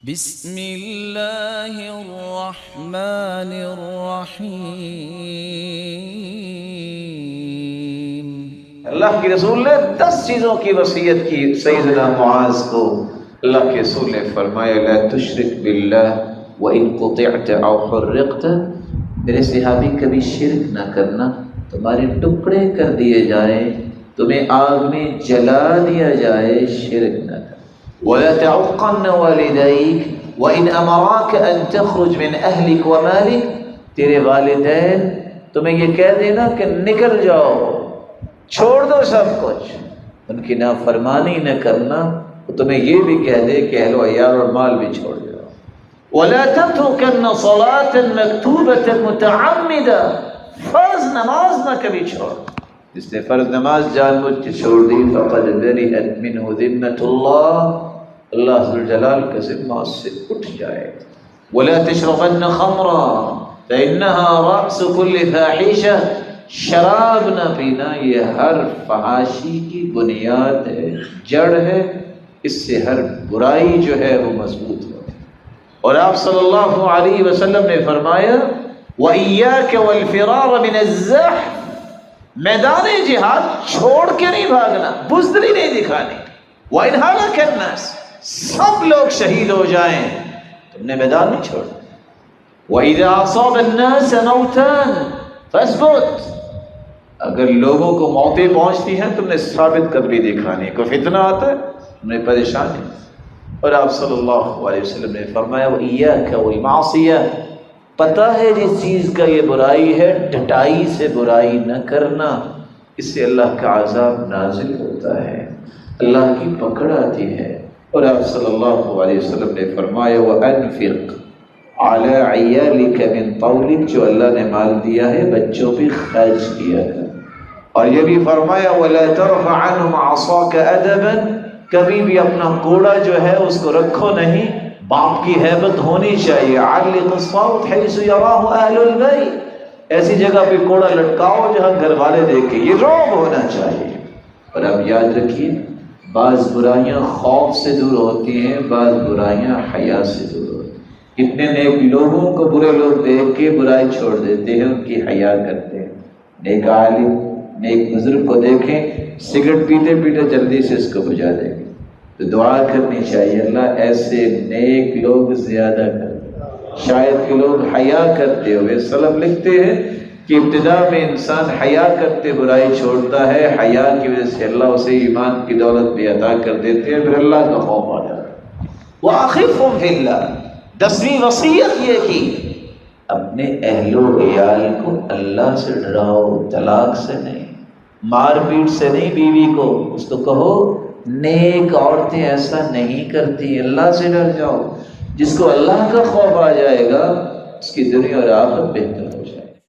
بسم اللہ الرحمن الرحیم۔ اللہ کے رسول نے 10 چیزوں کی وصیت کی سیدنا معاذ کو۔ اللہ کے رسول نے فرمایا لا تشرک باللہ وان قطعت او حرقت، میرے صحابی کبھی شرک نہ کرنا، تمہارے ٹکڑے کر دیے جائیں، تمہیں آگ میں جلا دیا جائے، شرک نہ کرنا۔ ولا تعقن والديك وان امراك ان تخرج من اهلك ومالك، تیرے والدین تمہیں یہ کہہ دینا کہ نکل جاؤ، چھوڑ دو سب کچھ، ان کی نافرمانی نہ کرنا، وہ تمہیں یہ بھی کہہ دے کہ اہل و عیال اور مال بھی چھوڑ جاؤ۔ ولا تتركن صلاة مكتوبة متعمدا، فرض نماز نہ کبھی چھوڑ، جس نے فرض نماز جان بوجھ کے چھوڑ دی فقد برئت منه ذمة اللہ، اللہ ذوالجلال کا ذمہ اس سے اٹھ جائے۔ ولا تشربن خمرا فإنها رأس كل فاحشة، شراب نہ پینا یہ ہر فحاشی کی بنیاد ہے، جڑ ہے، اس سے ہر برائی جو ہے وہ مضبوط ہوتی ہے۔ اور آپ صلی اللہ علیہ وسلم نے فرمایا وإياك والفرار من الزحف، میدان جہاد چھوڑ کے نہیں بھاگنا، بزدلی نہیں دکھانی۔ وإن هلك الناس، سب لوگ شہید ہو جائیں، تم نے میدان نہیں چھوڑنا۔ وإذا أصاب الناس موتان فاثبت، اگر لوگوں کو موتیں پہنچتی ہیں تم نے ثابت قدمی دکھانی، کوئی فتنہ آتا ہے تم نے پریشانی۔ اور آپ صلی اللہ علیہ وسلم نے فرمایا وإياك والمعصية، پتہ ہے جس چیز کا یہ برائی ہے، ڈٹائی سے برائی نہ کرنا، اس سے اللہ کا عذاب نازل ہوتا ہے، اللہ کی پکڑ آتی ہے۔ اور آپ صلی اللہ علیہ وسلم نے فرمایا وَأَنفِقْ عَلَىٰ عِيَالِكَ مِنْ طَوْلِكَ، جو اللہ نے مال دیا ہے بچوں پہ خرچ کیا کر۔ اور یہ بھی فرمایا وَلَا تَرْفَعْ عَنْهُمْ عَصَاكَ أَدَبًا، کبھی بھی اپنا کوڑا جو ہے اس کو رکھو نہیں، باپ کی ہیبت ہونی چاہیے۔ عَلِّقِ الصَّوْتَ حَيْثُ يَرَاهُ أَهْلُ الْبَيْتِ، ایسی جگہ پہ کوڑا لٹکاؤ جہاں گھر والے دیکھیں، یہ رعب ہونا چاہیے۔ اور اب یاد رکھیے بعض برائیاں خوف سے دور ہوتی ہیں، بعض برائیاں حیا سے دور ہوتی ہیں۔ کتنے نیک لوگوں کو برے لوگ دیکھ کے برائی چھوڑ دیتے ہیں، ان کی حیا کرتے ہیں۔ نیک عالم نیک بزرگ کو دیکھیں سگریٹ پیتے پیتے جلدی سے اس کو بجھا دیں گے، تو دعا کرنی چاہیے اللہ ایسے نیک لوگ زیادہ کر دیں۔ شاید کہ لوگ حیا کرتے ہوئے، سلف لکھتے ہیں کہ ابتدا میں انسان حیا کرتے برائی چھوڑتا ہے، حیا کی وجہ سے اللہ اسے ایمان کی دولت بھی عطا کر دیتے ہیں، پھر اللہ کا خوف آ جاتا ہے۔ وَأَخِفْهُمْ فِي اللَّهِ، 10ویں وصیت یہ کی اپنے اہل و عیال کو اللہ سے ڈراؤ، طلاق سے نہیں، مار پیٹ سے نہیں، بیوی کو اس کو کہو نیک عورتیں ایسا نہیں کرتی، اللہ سے ڈر جاؤ۔ جس کو اللہ کا خوف آ جائے گا اس کی دنیا اور آخرت بہتر ہوگی۔